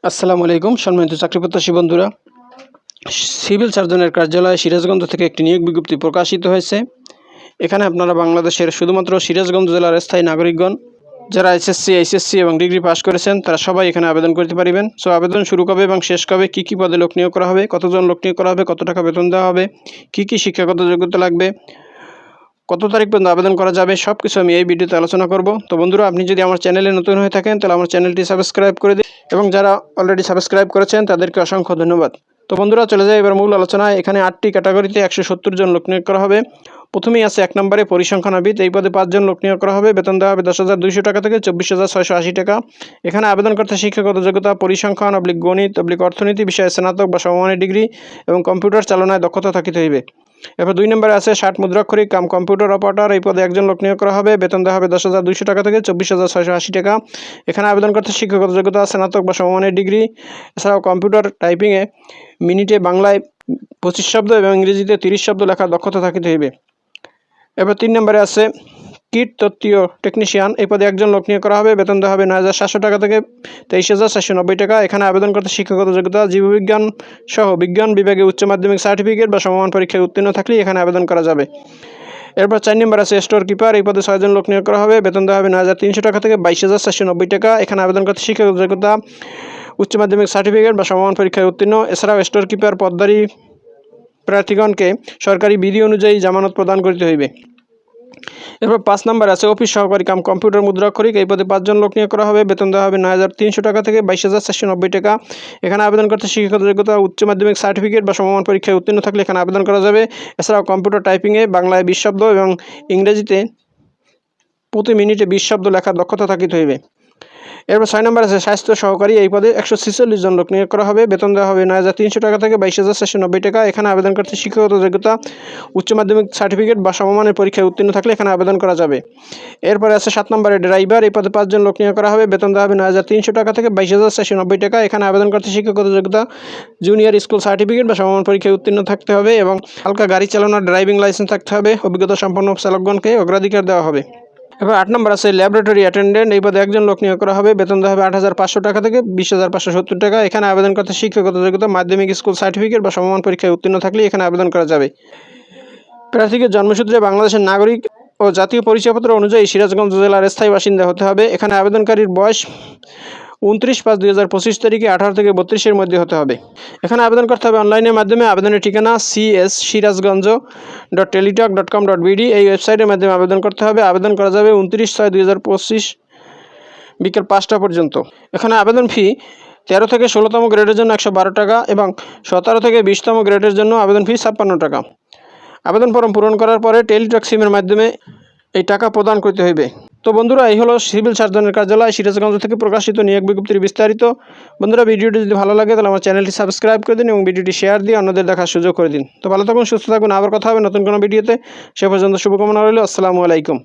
আসসালামু আলাইকুম সম্মানিত চাকরিপ্রত্যাশী বন্ধুরা, সিভিল সার্জনের কার্যালয়ে সিরাজগঞ্জ থেকে একটি নিয়োগ বিজ্ঞপ্তি প্রকাশিত হয়েছে। এখানে আপনারা বাংলাদেশের শুধুমাত্র সিরাজগঞ্জ জেলার স্থায়ী নাগরিকগণ যারা এসএসসি, এইচএসসি এবং ডিগ্রি পাস করেছেন তারা সবাই এখানে আবেদন করতে পারবেন। সো আবেদন শুরু কবে এবং শেষ কবে, কী পদে লোক নিয়োগ করা হবে, কতজন লোক নিয়োগ করা হবে, কত টাকা বেতন দেওয়া হবে, কী শিক্ষাগত যোগ্যতা লাগবে, কত তারিখ পর্যন্ত আবেদন করা যাবে, সব কিছু আমি এই ভিডিওতে আলোচনা করব। তো বন্ধুরা, আপনি যদি আমার চ্যানেলে নতুন হয়ে থাকেন তাহলে আমার চ্যানেলটি সাবস্ক্রাইব করে দিন এবং যারা অলরেডি সাবস্ক্রাইব করেছেন তাদেরকে অসংখ্য ধন্যবাদ। তো বন্ধুরা, চলে যায় এবার মূল আলোচনায়। এখানে 8টি ক্যাটাগরিতে 170 জন লোক নিয়োগ করা হবে। প্রথমেই আছে 1 নম্বরে পরিসংখ্যানবিদ। এই পদে 5 জন লোক নিয়োগ করা হবে। বেতন দেওয়া হবে 10,200 টাকা থেকে 24,680 টাকা। এখানে আবেদন করতে শিক্ষাগত যোগ্যতা পরিসংখ্যান গণিত অর্থনীতি বিষয়ে স্নাতক বা সমমানের ডিগ্রি এবং কম্পিউটার চালনায় দক্ষতা থাকিতে হইবে। এরপর 2 নম্বরে আছে 60 মুদ্রাক্ষরিক কম্পিউটার অপারেটর। এই পদে 1 জন লোক নিয়োগ করা হবে। বেতন দেওয়া হবে 10,200 টাকা থেকে 24,680 টাকা। এখানে আবেদন করতে শিক্ষাগত যোগ্যতা স্নাতক বা সমমানের ডিগ্রি, এছাড়াও কম্পিউটার টাইপিংয়ে মিনিটে বাংলায় 25 শব্দ এবং ইংরেজিতে 30 শব্দ লেখার দক্ষতা থাকিতে হইবে। এবার 3 নম্বরে আছে কীট তত্ত্বীয় টেকনিশিয়ান। এই পদে 1 জন লোক নিয়োগ করা হবে। বেতন দেওয়া হবে 9,700 টাকা থেকে 23,490 টাকা। এখানে আবেদন করতে শিক্ষাগত যোগ্যতা জীববিজ্ঞান সহ বিজ্ঞান বিভাগে উচ্চ মাধ্যমিক সার্টিফিকেট বা সমমান পরীক্ষায় উত্তীর্ণ থাকলে এখানে আবেদন করা যাবে। এরপর 4 নম্বর আছে স্টোর কিপার। এই পদে 6 জন লোক নিয়োগ করা হবে। বেতন দেওয়া হবে 9,300 টাকা থেকে 22,490 টাকা। এখানে আবেদন করতে শিক্ষাগত যোগ্যতা উচ্চ মাধ্যমিক সার্টিফিকেট বা সমমান পরীক্ষায় উত্তীর্ণ। এছাড়াও স্টোর কিপার পদধারী প্রার্থীগণকে সরকারি বিধি অনুযায়ী জামানত প্রদান করতে হইবে। এরপর 5 নম্বর আছে অফিস সহকারী কম্পিউটার মুদ্রাক্ষরিক। এই পদে 5 জন লোক নিয়োগ করা হবে। বেতন দেওয়া হবে 9,300 টাকা থেকে 22,490 টাকা। এখানে আবেদন করতে শিক্ষাগত যোগ্যতা উচ্চ মাধ্যমিক সার্টিফিকেট বা সমমান পরীক্ষায় উত্তীর্ণ থাকলে এখানে আবেদন করা যাবে। এছাড়াও কম্পিউটার টাইপিংয়ে বাংলায় 20 শব্দ এবং ইংরেজিতে প্রতি মিনিটে 20 শব্দ লেখার দক্ষতা থাকিতে হইবে। এরপর 6 নম্বর আছে স্বাস্থ্য সহকারী। এই পদে 146 জন লোক নিয়োগ করা হবে। বেতন দেওয়া হবে 9,300 টাকা থেকে 22,490 টাকা। এখানে আবেদন করতে শিক্ষাগত যোগ্যতা উচ্চ মাধ্যমিক সার্টিফিকেট বা সমমানের পরীক্ষায় উত্তীর্ণ থাকলে এখানে আবেদন করা যাবে। এরপরে আছে 7 নম্বরে ড্রাইভার। এই পদে 5 জন লোক নিয়োগ করা হবে। বেতন দেওয়া হবে 9,300 টাকা থেকে 22,490 টাকা। এখানে আবেদন করতে শিক্ষাগত যোগ্যতা জুনিয়র স্কুল সার্টিফিকেট বা সমমান পরীক্ষায় উত্তীর্ণ থাকতে হবে এবং হালকা গাড়ি চালানোর ড্রাইভিং লাইসেন্স থাকতে হবে। অভিজ্ঞতা সম্পন্ন চালকগণকে অগ্রাধিকার দেওয়া হবে। এবার 8 নম্বর আছে ল্যাবরেটরি অ্যাটেন্ডেন্ট। এই পদে 1 জন লোক নিয়োগ করা হবে। বেতন দেওয়া হবে 8,500 টাকা থেকে 20,570 টাকা। এখানে আবেদন করতে শিক্ষাগত যোগ্যতা মাধ্যমিক স্কুল সার্টিফিকেট বা সমমান পরীক্ষায় উত্তীর্ণ থাকলে এখানে আবেদন করা যাবে। প্রার্থীকে জন্মসূত্রে বাংলাদেশের নাগরিক ও জাতীয় পরিচয়পত্র অনুযায়ী সিরাজগঞ্জ জেলার স্থায়ী বাসিন্দা হতে হবে। এখানে আবেদনকারীর বয়স 29/5/2025 তারিখে 18 থেকে 32-এর মধ্যে হতে হবে। এখানে আবেদন করতে হবে অনলাইনের মাধ্যমে। আবেদনের ঠিকানা cs.sirazganj.teletalk.com.bd এই ওয়েবসাইটের মাধ্যমে আবেদন করতে হবে। আবেদন করা যাবে 29/6/2025 বিকেল 5টা পর্যন্ত। এখানে আবেদন ফি 13 থেকে 16তম গ্রেডের জন্য 112 টাকা এবং 17 থেকে 20তম গ্রেডের জন্য আবেদন ফি 56 টাকা। আবেদন ফর্ম পূরণ করার পরে টেলিটক সিমের মাধ্যমে এই টাকা প্রদান করতে হইবে। তো বন্ধুরা, এই হলো সিভিল সার্জনের কার্যালয় সিরাজগঞ্জ থেকে প্রকাশিত নিয়োগ বিজ্ঞপ্তির বিস্তারিত। বন্ধুরা, ভিডিওটি যদি ভালো লাগে তাহলে আমার চ্যানেলটি সাবস্ক্রাইব করে দিন এবং ভিডিওটি শেয়ার দিয়ে অন্যদের দেখার সুযোগ করে দিন। তো ভালো থাকুন, সুস্থ থাকুন, আবার কথা হবে নতুন কোনো ভিডিওতে। সে পর্যন্ত শুভকামনা রইল। আসসালামু আলাইকুম।